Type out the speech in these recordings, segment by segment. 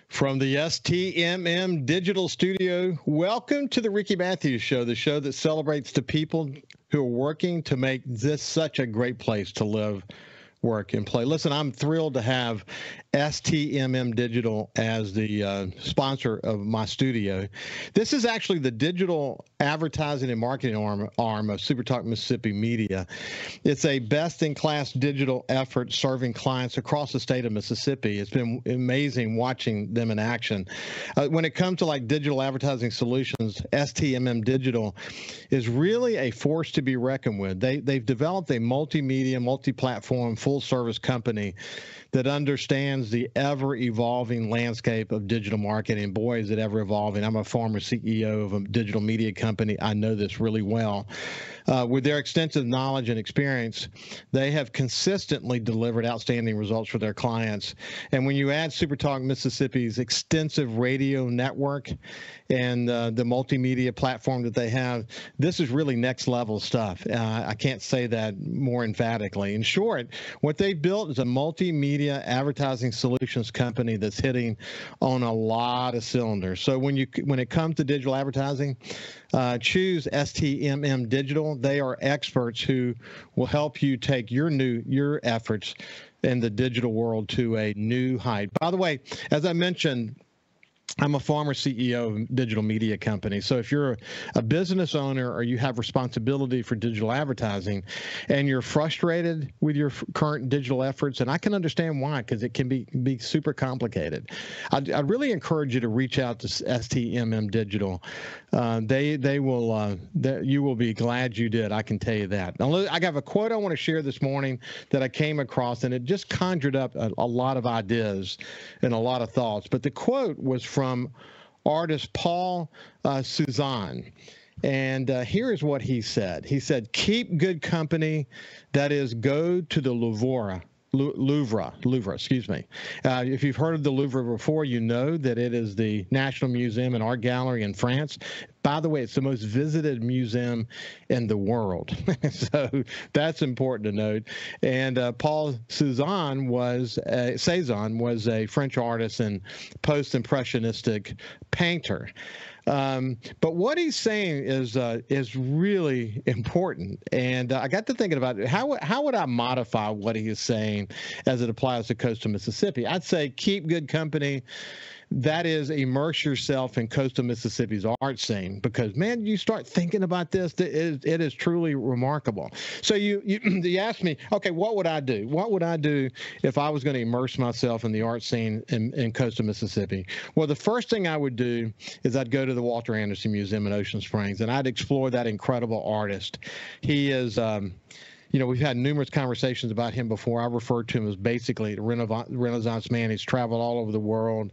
From the STMM Digital Studio, welcome to the Ricky Mathews Show, the show that celebrates the people who are working to make this such a great place to live, work, and play. Listen, I'm thrilled to have STMM Digital as the sponsor of my studio. This is actually the digital advertising and marketing arm of SuperTalk Mississippi Media. It's a best-in-class digital effort serving clients across the state of Mississippi. It's been amazing watching them in action. When it comes to like digital advertising solutions, STMM Digital is really a force to be reckoned with. They've developed a multimedia, multi-platform, full-service company that understands the ever-evolving landscape of digital marketing. Boy, is it ever evolving. I'm a former CEO of a digital media company. I know this really well. With their extensive knowledge and experience, they have consistently delivered outstanding results for their clients. And when you add SuperTalk Mississippi's extensive radio network and the multimedia platform that they have, this is really next-level stuff. I can't say that more emphatically. In short, what they've built is a multimedia advertising solutions company that's hitting on a lot of cylinders. So when it comes to digital advertising, choose STMM Digital. They are experts who will help you take your efforts in the digital world to a new height. By the way, as I mentioned, I'm a former CEO of a digital media company. So if you're a business owner or you have responsibility for digital advertising and you're frustrated with your current digital efforts, and I can understand why, because it can be super complicated. I'd really encourage you to reach out to STMM Digital. You will be glad you did. I can tell you that. Now, I have a quote I want to share this morning that I came across, and it just conjured up a lot of ideas and a lot of thoughts. But the quote was from artist Paul Cézanne. And here is what he said. He said, "Keep good company, that is, go to the Louvre, excuse me. If you've heard of the Louvre before, you know that it is the National Museum and Art Gallery in France. By the way, it's the most visited museum in the world." So that's important to note. And Paul Cézanne was a French artist and post-impressionistic painter. But what he's saying is really important. And I got to thinking about it. How would I modify what he is saying as it applies to coastal Mississippi? I'd say keep good company. That is, immerse yourself in coastal Mississippi's art scene, because, man, you start thinking about this, it is truly remarkable. So you asked me, okay, what would I do? What would I do if I was going to immerse myself in the art scene in coastal Mississippi? Well, the first thing I would do is I'd go to the Walter Anderson Museum in Ocean Springs, and I'd explore that incredible artist. He is we've had numerous conversations about him before. I referred to him as basically the Renaissance man. He's traveled all over the world,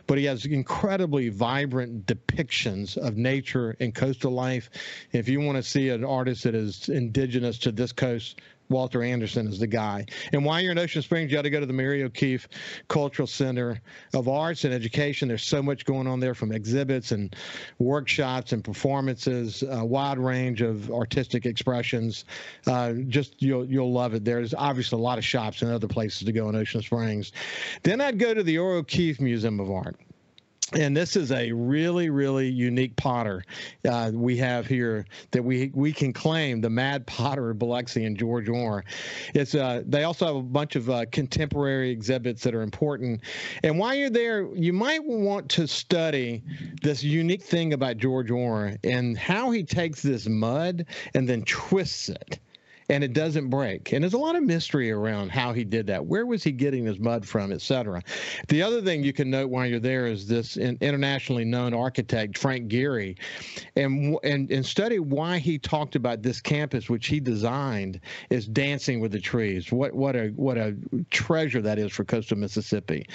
but he has incredibly vibrant depictions of nature and coastal life. If you want to see an artist that is indigenous to this coast, Walter Anderson is the guy. And while you're in Ocean Springs, you got to go to the Mary O'Keefe Cultural Center of Arts and Education. There's so much going on there, from exhibits and workshops and performances, a wide range of artistic expressions. You'll love it. There's obviously a lot of shops and other places to go in Ocean Springs. Then I'd go to the O'Keefe Museum of Art. And this is a really, really unique potter we have here that we can claim, the Mad Potter of Biloxi and George Orr. They also have a bunch of contemporary exhibits that are important. And while you're there, you might want to study this unique thing about George Orr and how he takes this mud and then twists it, and it doesn't break. And there's a lot of mystery around how he did that. Where was he getting his mud from, et cetera? The other thing you can note while you're there is this internationally known architect, Frank Gehry, and study why he talked about this campus, which he designed, is dancing with the trees. What a treasure that is for coastal Mississippi.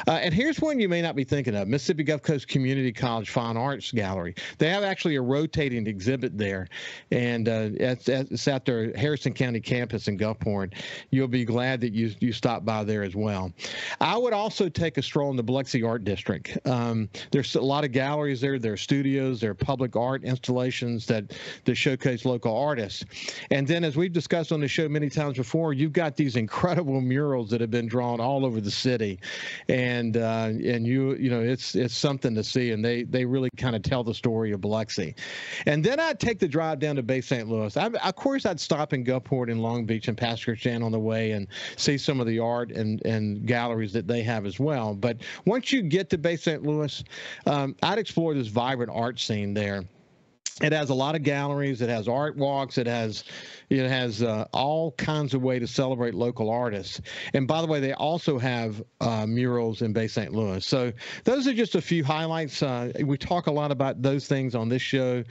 And here's one you may not be thinking of: Mississippi Gulf Coast Community College Fine Arts Gallery. They have actually a rotating exhibit there, and it's at their Harrison Jefferson County campus in Gulfport, you'll be glad that you stopped by there as well. I would also take a stroll in the Biloxi Art District. There's a lot of galleries there. There are studios. There are public art installations that showcase local artists. And then, as we've discussed on the show many times before, you've got these incredible murals that have been drawn all over the city, and it's something to see, and they really kind of tell the story of Biloxi. And then I'd take the drive down to Bay St. Louis. Of course, I'd stop in Gulfport and Long Beach and Pasture Stand on the way and see some of the art and galleries that they have as well. But once you get to Bay St. Louis, I'd explore this vibrant art scene there. It has a lot of galleries. It has art walks. It has all kinds of way to celebrate local artists. And by the way, they also have murals in Bay St. Louis. So those are just a few highlights. We talk a lot about those things on this show.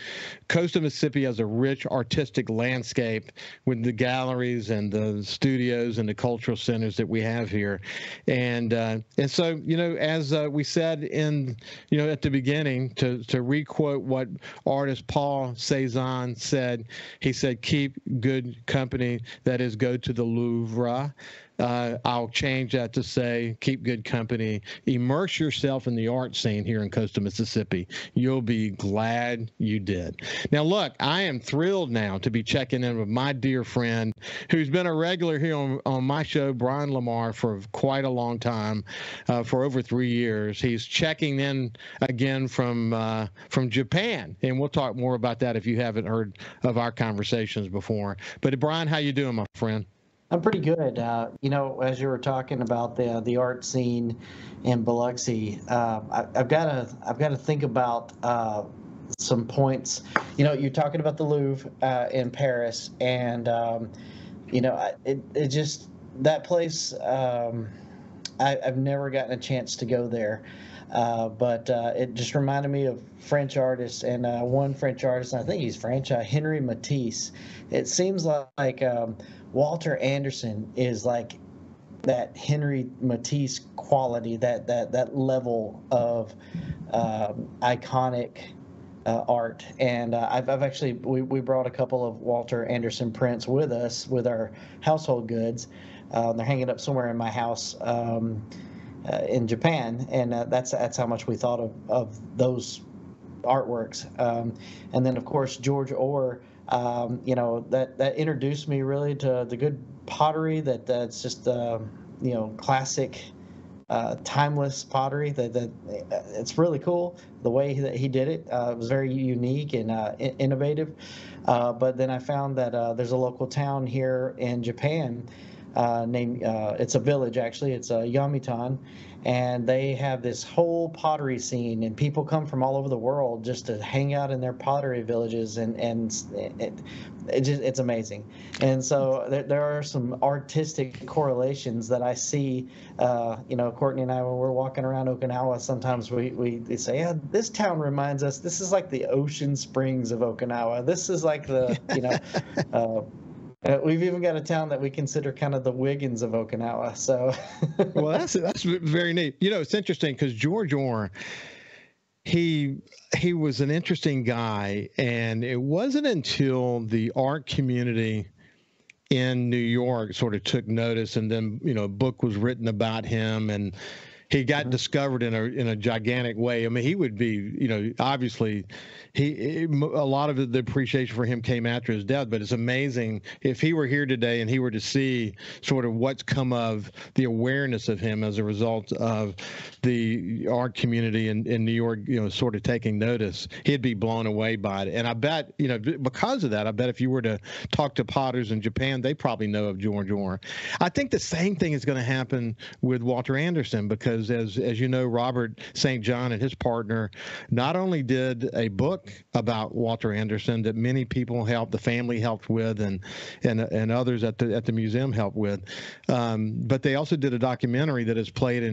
Coast of Mississippi has a rich artistic landscape with the galleries and the studios and the cultural centers that we have here. And so, as we said at the beginning, to requote what artist Paul Cézanne said, he said, "Keep good company, that is, go to the Louvre." I'll change that to say, keep good company, immerse yourself in the art scene here in Coastal Mississippi. You'll be glad you did. Now, look, I am thrilled now to be checking in with my dear friend who's been a regular here on my show, Brian Lamar, for quite a long time, for over 3 years. He's checking in again from Japan, and we'll talk more about that if you haven't heard of our conversations before. But Brian, how you doing, my friend? I'm pretty good. As you were talking about the art scene in Biloxi, I've got to think about some points. You're talking about the Louvre in Paris, and it just, that place. I've never gotten a chance to go there, but it just reminded me of French artists, and one French artist, I think he's French, Henry Matisse. It seems like Walter Anderson is like that Henry Matisse quality, that level of iconic art. And I've actually, we brought a couple of Walter Anderson prints with us with our household goods. They're hanging up somewhere in my house in Japan, and that's how much we thought of those artworks. And then, of course, George Orr. That introduced me really to the good pottery. That's just classic, timeless pottery. That it's really cool the way that he did it. It was very unique and innovative. But then I found that there's a local town here in Japan named it's a village actually. It's Yamitan. And they have this whole pottery scene, and people come from all over the world just to hang out in their pottery villages, and it's amazing. And so there are some artistic correlations that I see. Courtney and I, when we're walking around Okinawa, sometimes we say, yeah, this town reminds us. This is like the Ocean Springs of Okinawa. This is like the we've even got a town that we consider kind of the Wiggins of Okinawa. So, well, that's very neat. It's interesting because George Orr, he was an interesting guy, and it wasn't until the art community in New York sort of took notice, and then a book was written about him, and he got discovered in a gigantic way. I mean, he would be, obviously, a lot of the appreciation for him came after his death. But it's amazing if he were here today and he were to see sort of what's come of the awareness of him as a result of the art community in New York, sort of taking notice, he'd be blown away by it. And I bet, because of that, I bet if you were to talk to potters in Japan, they probably know of George Orr. I think the same thing is going to happen with Walter Anderson, because as you know, Robert St. John and his partner not only did a book about Walter Anderson that many people helped, the family helped with, and others at the museum helped with, but they also did a documentary that is played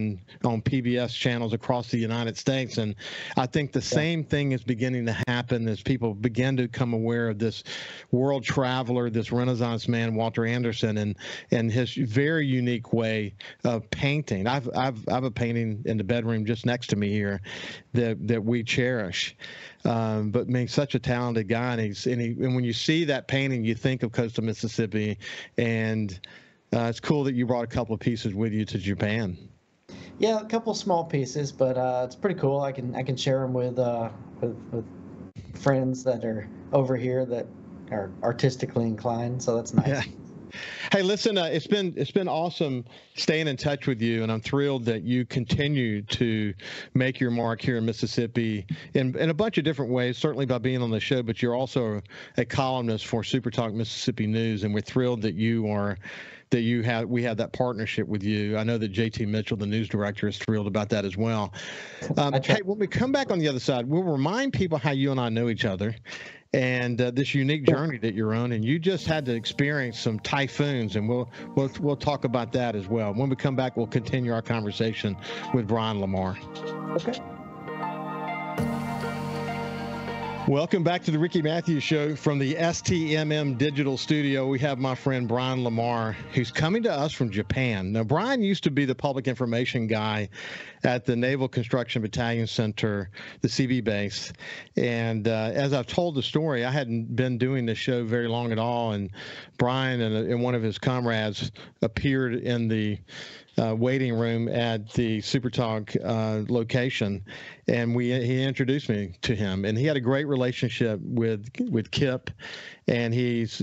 on PBS channels across the United States. And I think the same thing is beginning to happen as people begin to become aware of this world traveler, this Renaissance man, Walter Anderson, and his very unique way of painting. I've painting in the bedroom just next to me here that we cherish. But being such a talented guy, and when you see that painting, you think of coastal Mississippi, and it's cool that you brought a couple of pieces with you to Japan. Yeah, a couple small pieces, but it's pretty cool. I can share them with friends that are over here that are artistically inclined, so that's nice. Yeah. Hey, listen, it's been awesome staying in touch with you, and I'm thrilled that you continue to make your mark here in Mississippi in a bunch of different ways, certainly by being on the show, but you're also a columnist for SuperTalk Mississippi News, and we're thrilled that we have that partnership with you. I know that JT Mitchell, the news director, is thrilled about that as well. Hey, when we come back on the other side, we'll remind people how you and I know each other and this unique journey that you're on. And you just had to experience some typhoons, and we'll talk about that as well. When we come back, we'll continue our conversation with Brian Lamar. Okay. Welcome back to the Ricky Mathews Show from the STMM Digital Studio. We have my friend Brian Lamar, who's coming to us from Japan. Now, Brian used to be the public information guy at the Naval Construction Battalion Center, the CB base. And as I've told the story, I hadn't been doing this show very long at all. And Brian and one of his comrades appeared in the waiting room at the SuperTalk location, and he introduced me to him, and he had a great relationship with Kip, and he's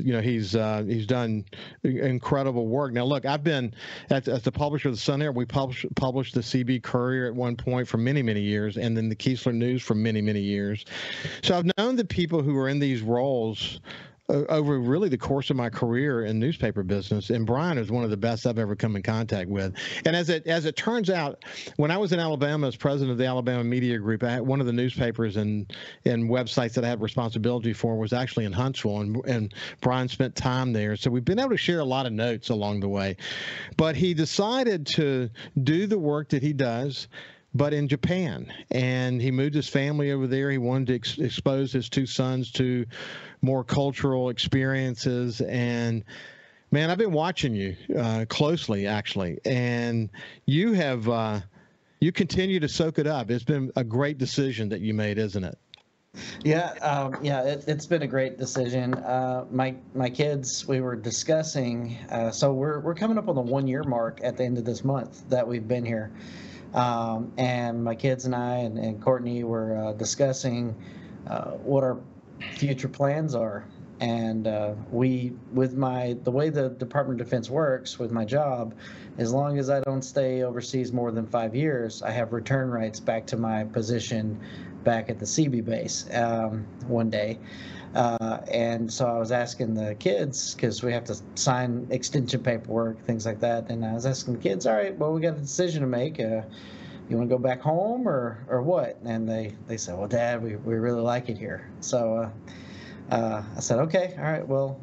done incredible work. Now, look, I've been as the publisher of the Sun Herald. We published the CB Courier at one point for many, many years, and then the Keesler News for many, many years. So I've known the people who are in these roles over really the course of my career in newspaper business, and Brian is one of the best I've ever come in contact with. And as it turns out, when I was in Alabama as president of the Alabama Media Group, I had one of the newspapers and websites that I had responsibility for was actually in Huntsville, and Brian spent time there. So we've been able to share a lot of notes along the way. But he decided to do the work that he does, but in Japan, and he moved his family over there. He wanted to expose his two sons to more cultural experiences. And man, I've been watching you closely, actually, and you have you continue to soak it up. It's been a great decision that you made, isn't it? Yeah, it's been a great decision. My kids, we were discussing. So we're coming up on the 1 year mark at the end of this month that we've been here. And my kids and I and Courtney were discussing what our future plans are. And the way the Department of Defense works with my job, as long as I don't stay overseas more than 5 years, I have return rights back to my position back at the CB base one day. And so I was asking the kids, because we have to sign extension paperwork, things like that. And I was asking the kids, all right, well, we got a decision to make. You want to go back home or what? And they said, well, Dad, we really like it here. So I said, okay, all right, well,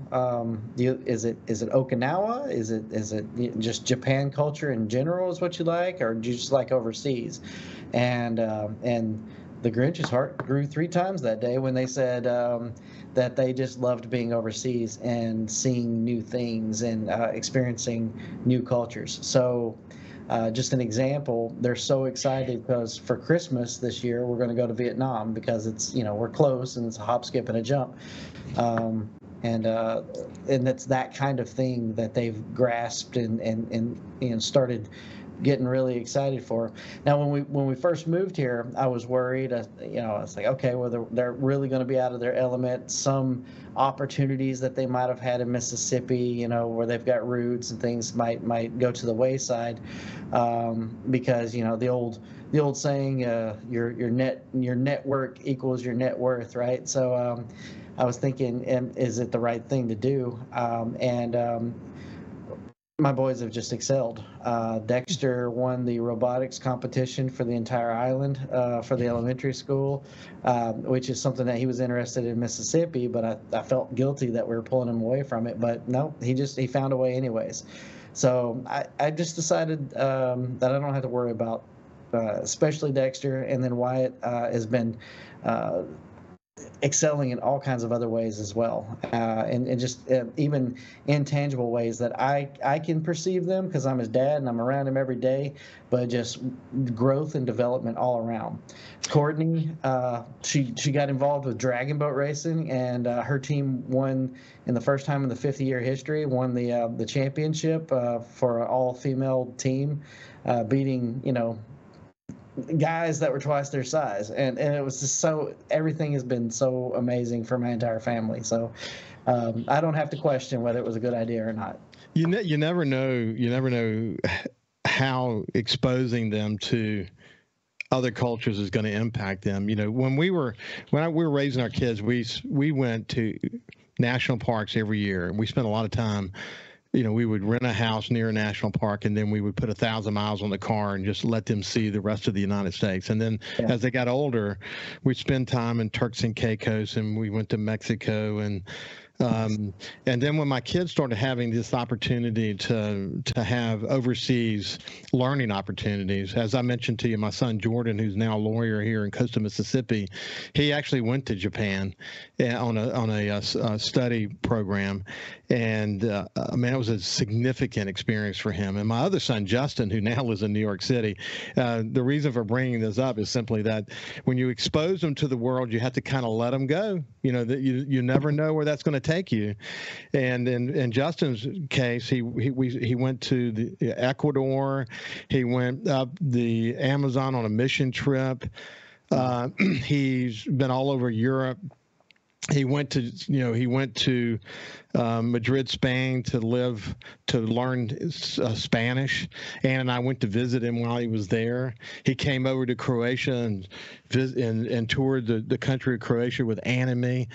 is it Okinawa? Is it just Japan culture in general is what you like, or do you just like overseas? And the Grinch's heart grew 3 times that day when they said that they just loved being overseas and seeing new things and experiencing new cultures. So just an example, they're so excited because for Christmas this year, we're going to go to Vietnam because it's, we're close and it's a hop, skip, and a jump. And it's that kind of thing that they've grasped and started getting really excited for. Now, when we first moved here, I was worried. I was like, okay, well, they're really going to be out of their element. Some opportunities that they might have had in Mississippi, where they've got roots and things might go to the wayside, because the old saying, your network equals your net worth, right? So I was thinking, is it the right thing to do? My boys have just excelled. Dexter won the robotics competition for the entire island for the elementary school, which is something that he was interested in Mississippi, but I felt guilty that we were pulling him away from it. But no, he found a way anyways. So I just decided that I don't have to worry about, especially Dexter, and then Wyatt has been excelling in all kinds of other ways as well, and just even intangible ways that I can perceive them because I'm his dad and I'm around him every day, but just growth and development all around. Courtney, she got involved with dragon boat racing, and her team won in the first time in the 50-year history, won the championship for an all-female team, beating guys that were twice their size, and it was just everything has been so amazing for my entire family. So I don't have to question whether it was a good idea or not. You never know how exposing them to other cultures is going to impact them. When we were raising our kids, we went to national parks every year, and we spent a lot of time. We would rent a house near a national park, and then we would put 1,000 miles on the car and just let them see the rest of the United States. And then as they got older, we'd spend time in Turks and Caicos, and we went to Mexico. And then when my kids started having this opportunity to have overseas learning opportunities, as I mentioned to you, my son Jordan, who's now a lawyer here in Coastal Mississippi, he actually went to Japan on a study program, and it was a significant experience for him. And my other son Justin, who now lives in New York City, the reason for bringing this up is simply that when you expose them to the world, you have to kind of let them go. That you never know where that's going to take you. And in Justin's case, he went to the Ecuador, he went up the Amazon on a mission trip. He's been all over Europe. He went to Madrid, Spain, to learn Spanish. Ann and I went to visit him while he was there. He came over to Croatia and toured the country of Croatia with Ann and me.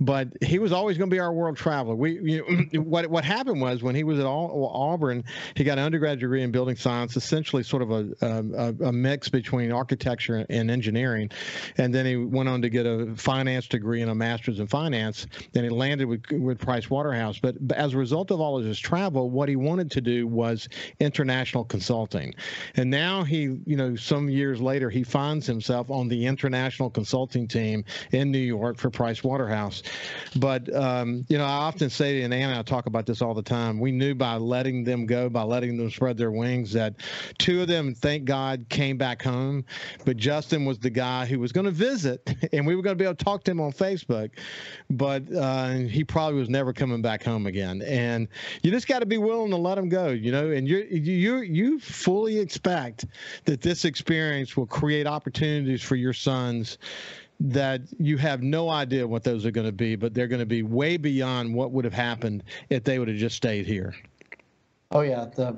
But he was always going to be our world traveler. What happened was, when he was at Auburn, he got an undergraduate degree in building science, essentially sort of a mix between architecture and engineering. And then he went on to get a finance degree and a master's in finance. Then he landed with Price Waterhouse. But as a result of all of his travel, what he wanted to do was international consulting. And now some years later, he finds himself on the international consulting team in New York for Price Waterhouse. But, I often say, and Anna and I talk about this all the time, we knew by letting them go, by letting them spread their wings, that two of them, thank God, came back home. But Justin was the guy who was going to visit, and we were going to be able to talk to him on Facebook. But he probably was never coming back home again. And you just got to be willing to let him go, and you fully expect that this experience will create opportunities for your sons that you have no idea what those are going to be, but they're going to be way beyond what would have happened if they would have just stayed here. Oh yeah, the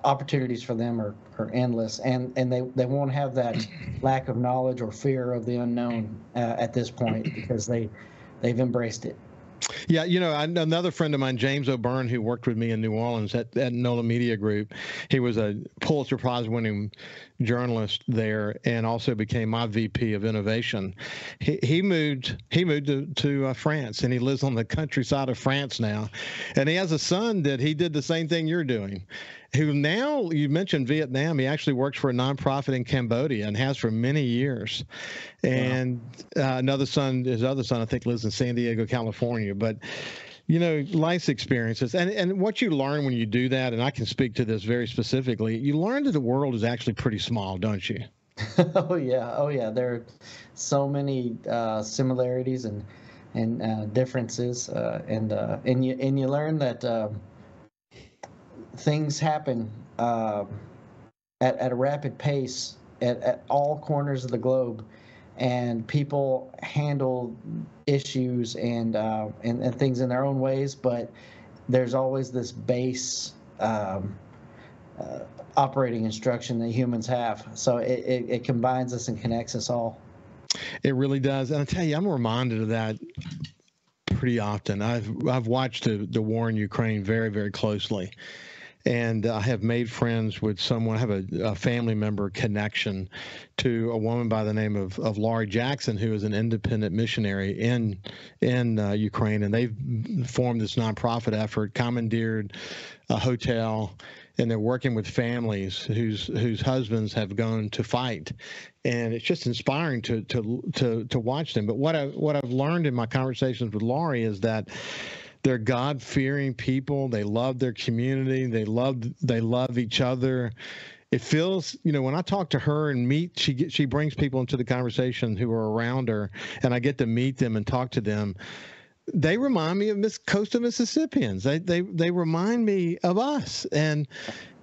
opportunities for them are endless, and they won't have that lack of knowledge or fear of the unknown at this point, because they've embraced it. Yeah, another friend of mine, James O'Byrne, who worked with me in New Orleans at NOLA Media Group, he was a Pulitzer Prize-winning journalist there, and also became my VP of innovation. He moved to France, and he lives on the countryside of France now, and he has a son that he did the same thing you're doing. Who now, you mentioned Vietnam, he actually works for a nonprofit in Cambodia and has for many years. And his other son, I think, lives in San Diego, California. But, life's experiences. And what you learn when you do that, and I can speak to this very specifically, you learn that the world is actually pretty small, don't you? Oh, yeah. There are so many similarities and differences. And you learn that things happen at a rapid pace at all corners of the globe, and people handle issues and things in their own ways, but there's always this base operating instruction that humans have. So it combines us and connects us all. It really does. And I tell you, I'm reminded of that pretty often. I've watched the war in Ukraine very, very closely. And I have made friends with someone. I have a family member connection to a woman by the name of Laurie Jackson, who is an independent missionary in Ukraine. And they've formed this nonprofit effort, commandeered a hotel and they're working with families whose husbands have gone to fight, and it's just inspiring to watch them. But what I've learned in my conversations with Laurie is that they're God-fearing people. They love their community. They love each other. It feels, when I talk to her and meet, she brings people into the conversation who are around her, and I get to meet them and talk to them. They remind me of coastal Mississippians. They remind me of us. And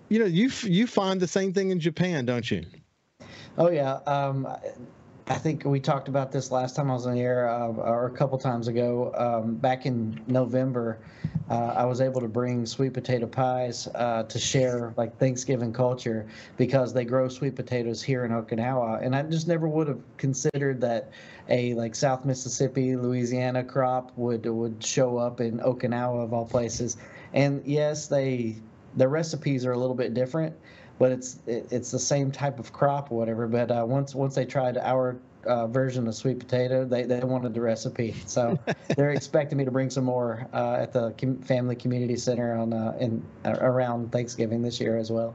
you find the same thing in Japan, don't you? Oh yeah. I think we talked about this last time I was on the air, or a couple times ago. Back in November, I was able to bring sweet potato pies to share like Thanksgiving culture, because they grow sweet potatoes here in Okinawa, and I just never would have considered that a like South Mississippi, Louisiana crop would show up in Okinawa of all places. And yes, the recipes are a little bit different, but it's the same type of crop or whatever. But once they tried our version of sweet potato, they wanted the recipe. So they're expecting me to bring some more at the family community center around Thanksgiving this year as well.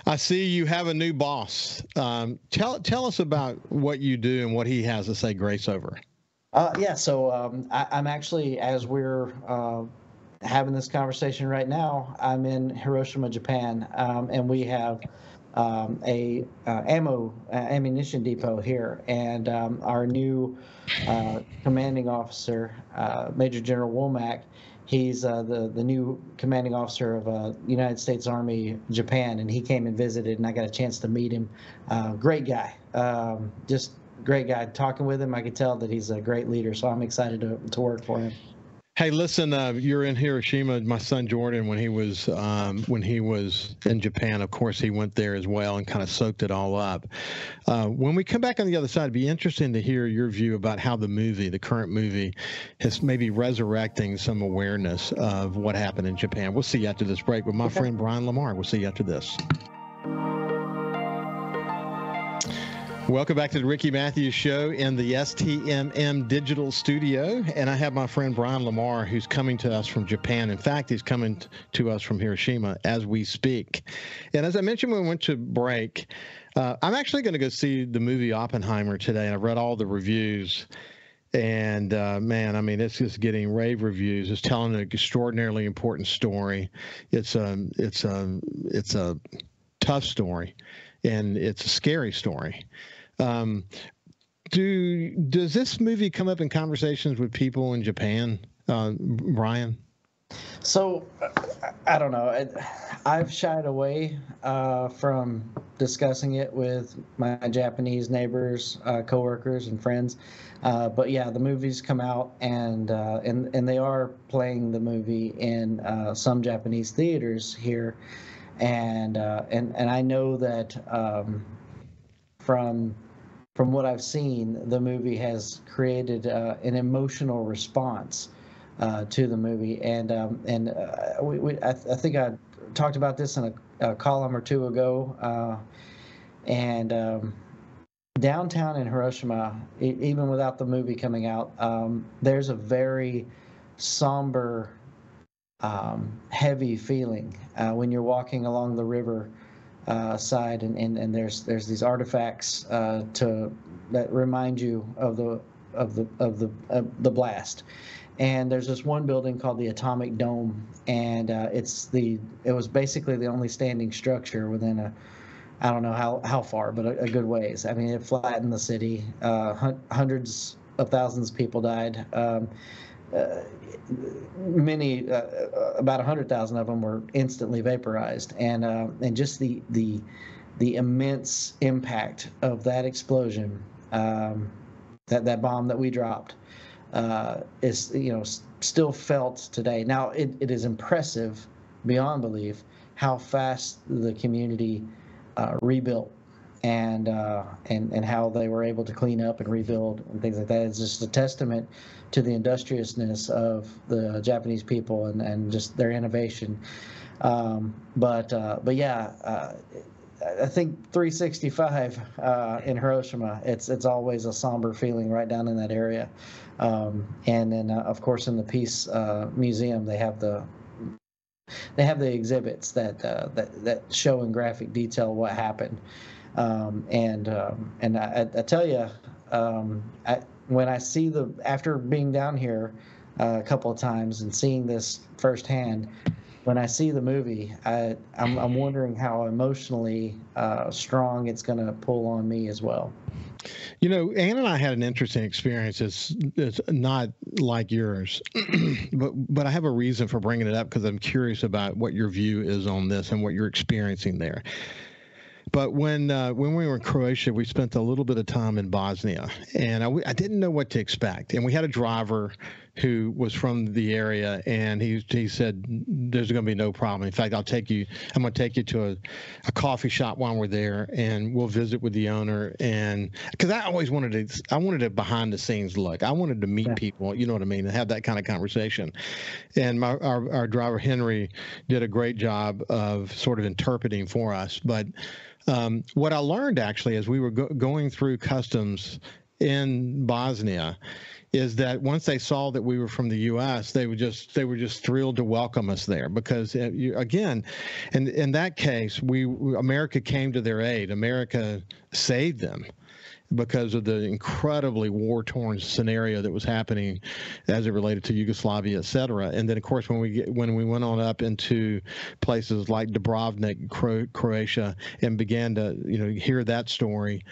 I see you have a new boss. Tell us about what you do and what he has to say grace over. Yeah, so I'm actually, as we're having this conversation right now, I'm in Hiroshima, Japan, and we have a ammunition depot here, and our new commanding officer, Major General Womack, he's the new commanding officer of United States Army Japan, and he came and visited, and I got a chance to meet him. Great guy, just great guy. Talking with him, I could tell that he's a great leader, so I'm excited to work for him. Hey, listen, you're in Hiroshima. My son Jordan, when he was in Japan, of course, he went there as well and kind of soaked it all up. When we come back on the other side, it'd be interesting to hear your view about how the current movie, is maybe resurrecting some awareness of what happened in Japan. We'll see you after this break with my friend Brian Lamar. We'll see you after this. Welcome back to the Ricky Mathews Show in the STMM Digital Studio, and I have my friend Brian Lamar, who's coming to us from Japan. In fact, he's coming to us from Hiroshima as we speak. And as I mentioned when we went to break, I'm actually going to go see the movie Oppenheimer today, and I've read all the reviews. And man, I mean, it's just getting rave reviews. It's telling an extraordinarily important story. It's a tough story, and it's a scary story. Does this movie come up in conversations with people in Japan, Brian? So I don't know. I've shied away from discussing it with my Japanese neighbors, coworkers, and friends. But yeah, the movie's come out, and they are playing the movie in some Japanese theaters here, and I know that from what I've seen, the movie has created an emotional response to the movie, and I think I talked about this in a column or two ago, and downtown in Hiroshima, even without the movie coming out, there's a very somber, heavy feeling when you're walking along the river side, and there's these artifacts that remind you of the blast. And there's this one building called the Atomic Dome, and it was basically the only standing structure within I don't know how far, but a good ways. I mean, it flattened the city. Hundreds of thousands of people died. Many, about 100,000 of them were instantly vaporized, and just the immense impact of that explosion, that bomb that we dropped, is still felt today. Now it is impressive beyond belief how fast the community rebuilt, and how they were able to clean up and rebuild and things like that. It's just a testament to the industriousness of the Japanese people and just their innovation. But yeah, I think 365 in Hiroshima, it's always a somber feeling right down in that area. And then of course in the Peace Museum, they have the they have the exhibits that show in graphic detail what happened. And I tell you, when I see after being down here a couple of times and seeing this firsthand, when I see the movie, I'm wondering how emotionally strong it's going to pull on me as well. Ann and I had an interesting experience. It's not like yours, but I have a reason for bringing it up because I'm curious about what your view is on this and what you're experiencing there. But when we were in Croatia, we spent a little bit of time in Bosnia, and I didn't know what to expect. And we had a driver who was from the area, and he said, "There's going to be no problem. In fact, I'm going to take you to a coffee shop while we're there, and we'll visit with the owner." And because I always wanted a behind the scenes look. I wanted to meet people, you know what I mean, and have that kind of conversation. And our driver Henry did a great job of sort of interpreting for us, but. What I learned actually as we were going through customs in Bosnia is that once they saw that we were from the U.S., they were just thrilled to welcome us there because again, in that case, America came to their aid. America saved them because of the incredibly war-torn scenario that was happening as it related to Yugoslavia, et cetera. And then, of course, when we went on up into places like Dubrovnik, Croatia, and began to hear that story,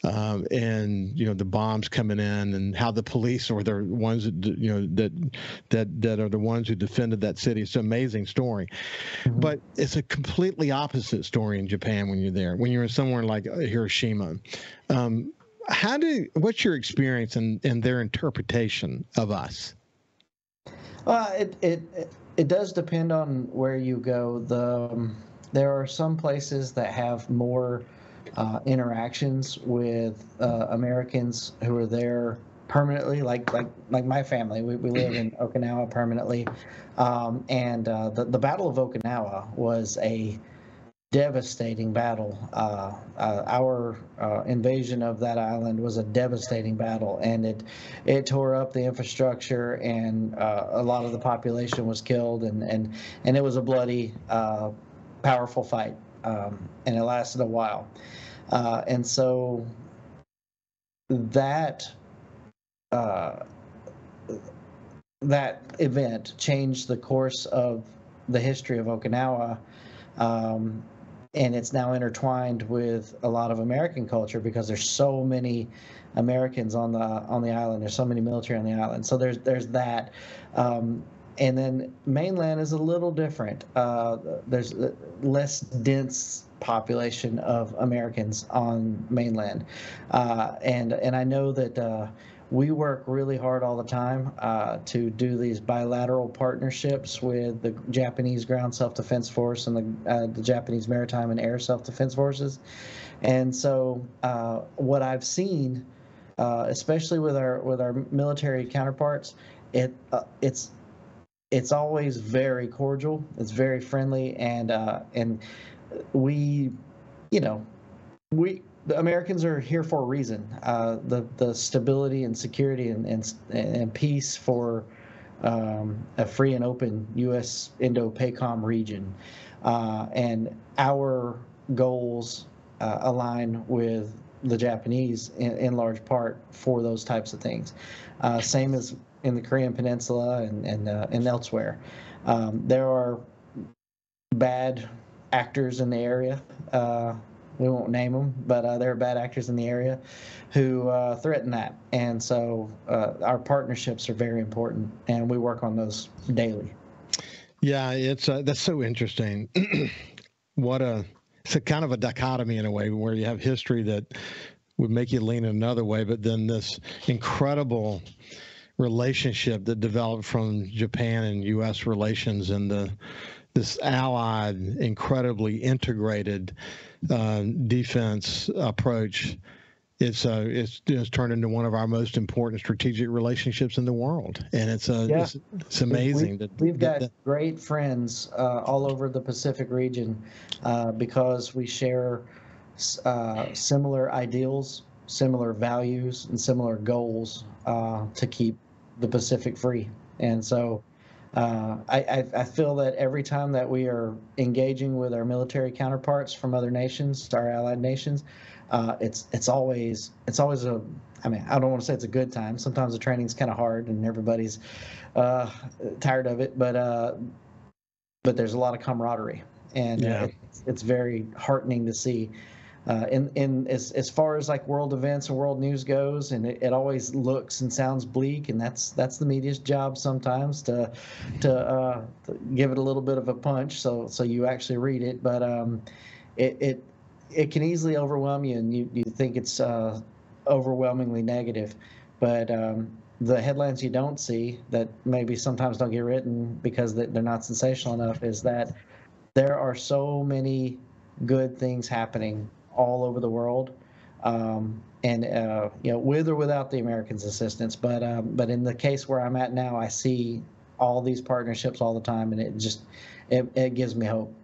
and the bombs coming in, and how the police are the ones that are the ones who defended that city. It's an amazing story, but it's a completely opposite story in Japan when you're there. When you're in somewhere like Hiroshima. What's your experience in their interpretation of us? Well, it does depend on where you go. There are some places that have more interactions with Americans who are there permanently, like my family. We live in Okinawa permanently, and the Battle of Okinawa was a devastating battle. Our invasion of that island was a devastating battle, and it tore up the infrastructure, and a lot of the population was killed, and it was a bloody, powerful fight, and it lasted a while, and so that that event changed the course of the history of Okinawa. And it's now intertwined with a lot of American culture because there's so many Americans on the island. There's so many military on the island. So there's that. And then mainland is a little different. There's less dense population of Americans on mainland, and I know that. We work really hard all the time to do these bilateral partnerships with the Japanese Ground Self-Defense Force and the Japanese Maritime and Air Self-Defense Forces. And so what I've seen, especially with our military counterparts, it's always very cordial. It's very friendly, and we, the Americans are here for a reason. The stability and security and peace for a free and open U.S. Indo-PACOM region, and our goals align with the Japanese in large part for those types of things. Same as in the Korean Peninsula and elsewhere. There are bad actors in the area. We won't name them, but there are bad actors in the area who threaten that. And so our partnerships are very important, and we work on those daily. Yeah, that's so interesting. It's a kind of a dichotomy in a way where you have history that would make you lean another way, but then this incredible relationship that developed from Japan and U.S. relations and this allied, incredibly integrated defense approach. It's turned into one of our most important strategic relationships in the world, and it's amazing. We've got great friends all over the Pacific region because we share similar ideals, similar values, and similar goals to keep the Pacific free. And so I feel that every time that we are engaging with our military counterparts from other nations, our allied nations, it's always a, I mean, I don't want to say it's a good time. Sometimes the training's kind of hard and everybody's tired of it, but there's a lot of camaraderie, and Yeah. it's very heartening to see. In as far as like world events and world news goes, and it always looks and sounds bleak, and that's the media's job sometimes to give it a little bit of a punch, so you actually read it. But it can easily overwhelm you, and you think it's overwhelmingly negative. But the headlines you don't see, that maybe sometimes don't get written because they're not sensational enough, is that there are so many good things happening all over the world, and with or without the Americans' assistance. But in the case where I'm at now, I see all these partnerships all the time, and it gives me hope.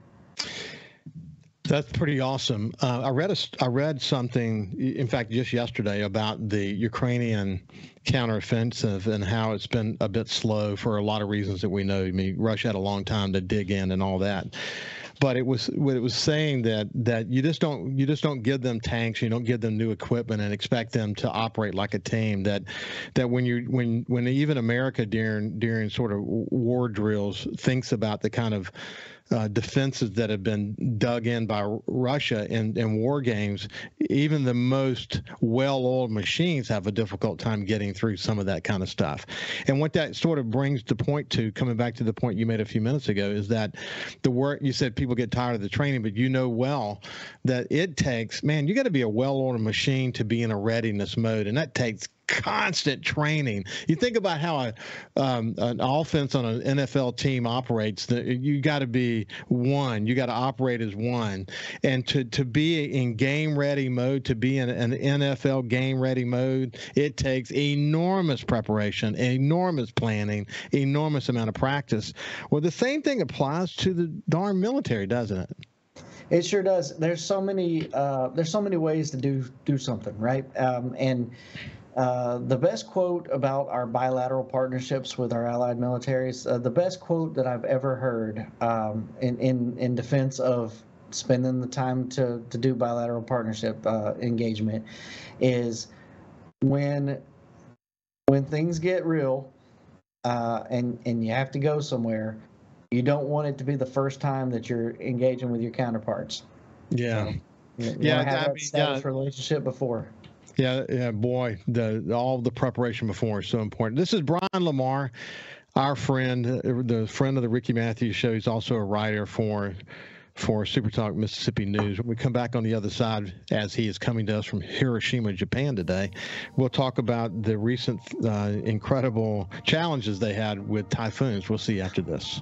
That's pretty awesome. I read something, in fact, just yesterday about the Ukrainian counteroffensive and how it's been a bit slow for a lot of reasons that we know. I mean, Russia had a long time to dig in and all that. But it was saying that you just don't give them tanks, you don't give them new equipment and expect them to operate like a team. That when even America during sort of war drills thinks about the kind of defenses that have been dug in by Russia in war games, even the most well-oiled machines have a difficult time getting through some of that kind of stuff. And what that sort of brings the point to, coming back to the point you made a few minutes ago, is that the work, you said people get tired of the training, but you know well that it takes, man, you got to be a well-oiled machine to be in a readiness mode, and that takes constant training. You think about how an offense on an NFL team operates. You got to be one. You got to operate as one, and to be in game ready mode, to be in an NFL game ready mode, it takes enormous preparation, enormous planning, enormous amount of practice. Well, the same thing applies to the darn military, doesn't it? It sure does. There's so many ways to do something, right? And the best quote about our bilateral partnerships with our allied militaries, the best quote that I've ever heard in defense of spending the time to do bilateral partnership engagement, is when things get real and you have to go somewhere, you don't want it to be the first time that you're engaging with your counterparts. Yeah. You have that established relationship before. Yeah, boy, all the preparation before is so important. This is Brian Lamar, our friend, the friend of the Ricky Mathews Show. He's also a writer for SuperTalk Mississippi News. When we come back on the other side, as he is coming to us from Hiroshima, Japan today, we'll talk about the recent incredible challenges they had with typhoons. We'll see after this.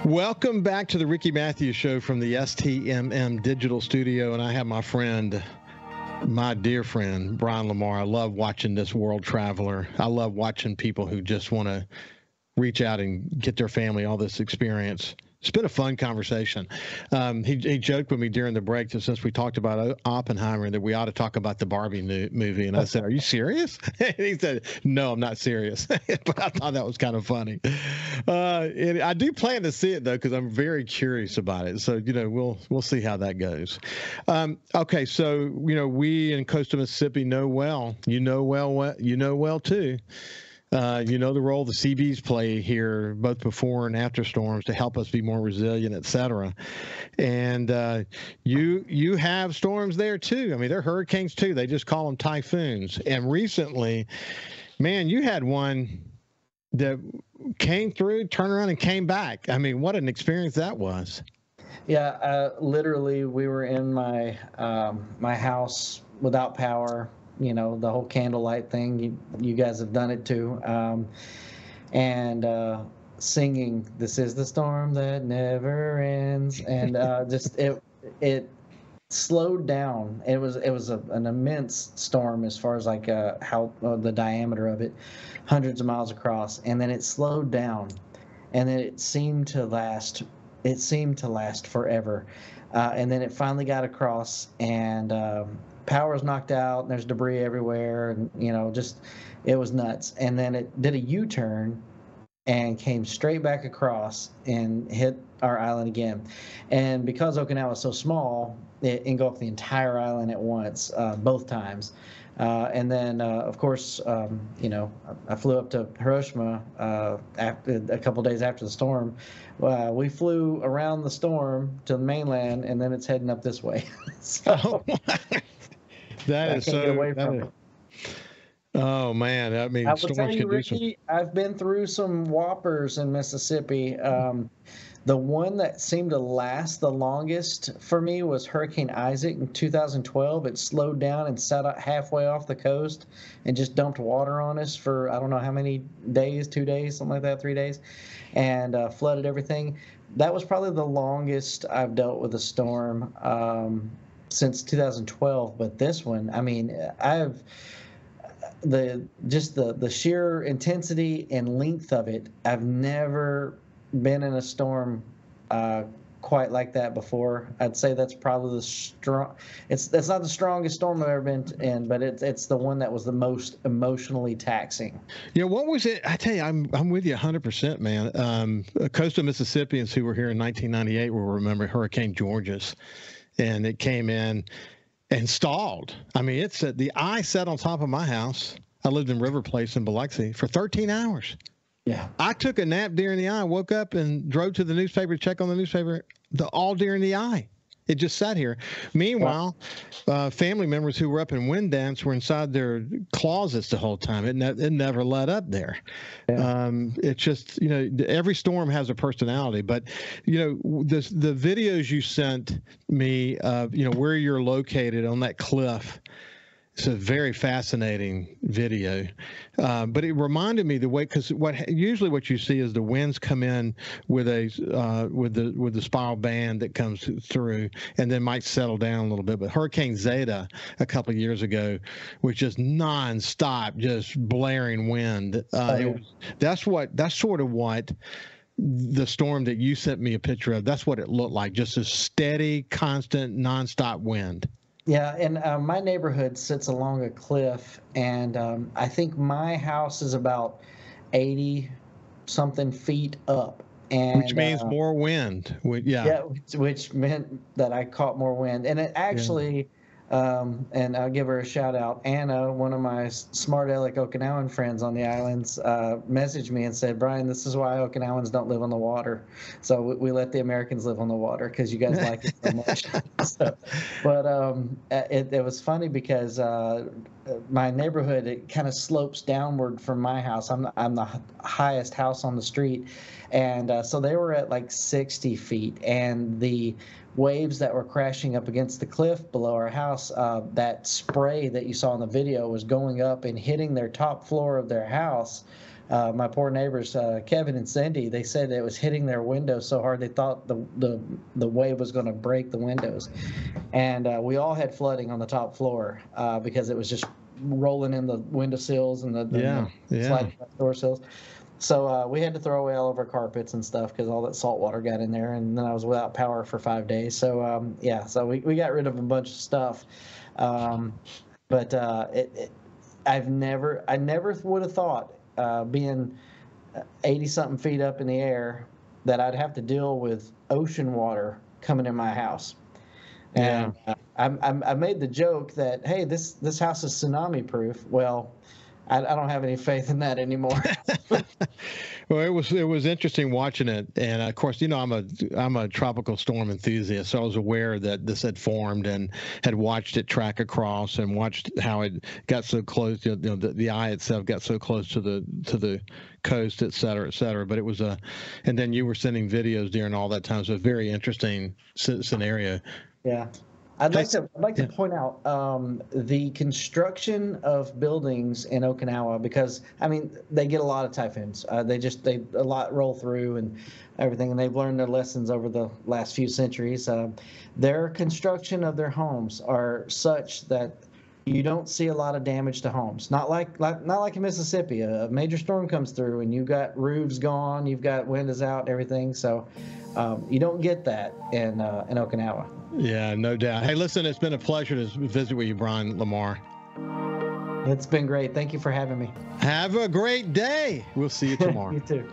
Welcome back to the Ricky Mathews Show from the STMM Digital Studio, and I have my dear friend, Brian Lamar. I love watching this world traveler. I love watching people who just want to reach out and get their family all this experience. It's been a fun conversation. He joked with me during the break that since we talked about Oppenheimer that we ought to talk about the Barbie movie. And I said, "Are you serious?" And he said, "No, I'm not serious." But I thought that was kind of funny. And I do plan to see it though, because I'm very curious about it. So we'll see how that goes. Okay, so we in coastal Mississippi know well. You know well too. The role the CBs play here, both before and after storms, to help us be more resilient, et cetera. And you have storms there too. I mean, they're hurricanes too. They just call them typhoons. And recently, man, you had one that came through, turned around, and came back. I mean, what an experience that was. Yeah, literally, we were in my my house without power. The whole candlelight thing, you guys have done it too. And singing, "This is the storm that never ends." And just it slowed down. It was an immense storm as far as like how the diameter of it, hundreds of miles across. And then it slowed down, and then it seemed to last forever. And then it finally got across, and power's knocked out and there's debris everywhere, and just it was nuts. And then it did a U-turn and came straight back across and hit our island again. And because Okinawa is so small, it engulfed the entire island at once, both times. And then, of course, I flew up to Hiroshima after a couple days after the storm. We flew around the storm to the mainland, and then it's heading up this way. So that is so. Away from it. Oh man, I mean, I will tell you, Ricky, I've been through some whoppers in Mississippi. The one that seemed to last the longest for me was Hurricane Isaac in 2012. It slowed down and sat out halfway off the coast and just dumped water on us for I don't know how many days, 2 days, something like that, 3 days, and flooded everything. That was probably the longest I've dealt with a storm since 2012. But this one, I mean, the sheer intensity and length of it, I've never been in a storm quite like that before. I'd say that's probably that's not the strongest storm I've ever been in, but it's the one that was the most emotionally taxing. Yeah, what was it? I tell you, I'm with you 100%, man. Coastal Mississippians who were here in 1998 will remember Hurricane Georges, and it came in and stalled. I mean, the eye sat on top of my house. I lived in River Place in Biloxi for 13 hours. Yeah. I took a nap during the eye, woke up and drove to the newspaper to check on the newspaper all during the eye. It just sat here. Meanwhile, family members who were up in wind dance were inside their closets the whole time. It never let up there. Yeah. It's just, every storm has a personality. But, the videos you sent me of, where you're located on that cliff, it's a very fascinating video, but it reminded me the way, because usually what you see is the winds come in with the spiral band that comes through and then might settle down a little bit. But Hurricane Zeta a couple of years ago was just nonstop, just blaring wind. That's sort of what the storm that you sent me a picture of. That's what it looked like, just a steady, constant, nonstop wind. Yeah, and my neighborhood sits along a cliff, and I think my house is about 80-something feet up. And, which means more wind. Yeah, which meant that I caught more wind. And it actually, and I'll give her a shout out, Anna, one of my smart aleck Okinawan friends on the islands, messaged me and said, Brian, this is why Okinawans don't live on the water. So we let the Americans live on the water because you guys like it so much. It was funny because my neighborhood, it kind of slopes downward from my house. I'm the highest house on the street. And so they were at like 60 feet, and the waves that were crashing up against the cliff below our house, that spray that you saw in the video was going up and hitting their top floor of their house. My poor neighbors, Kevin and Cindy, they said it was hitting their windows so hard they thought the wave was going to break the windows. And we all had flooding on the top floor because it was just rolling in the windowsills and the sliding door sills. So we had to throw away all of our carpets and stuff because all that salt water got in there, and then I was without power for 5 days. So so we got rid of a bunch of stuff. But I never would have thought being 80-something feet up in the air that I'd have to deal with ocean water coming in my house. And I made the joke that, hey, this house is tsunami proof. Well, I don't have any faith in that anymore. Well, it was interesting watching it, and of course, I'm a tropical storm enthusiast, so I was aware that this had formed and had watched it track across and watched how it got so close. The eye itself got so close to the coast, et cetera, et cetera. But it was and then you were sending videos during all that time, so a very interesting scenario. Yeah. I'd like to point out the construction of buildings in Okinawa, because they get a lot of typhoons. They a lot roll through and everything, and they've learned their lessons over the last few centuries. Their construction of their homes are such that you don't see a lot of damage to homes. Not like in Mississippi. A major storm comes through and you've got roofs gone, you've got windows out, and everything. So you don't get that in Okinawa. Yeah, no doubt. Hey, listen, it's been a pleasure to visit with you, Brian Lamar. It's been great. Thank you for having me. Have a great day. We'll see you tomorrow. You too.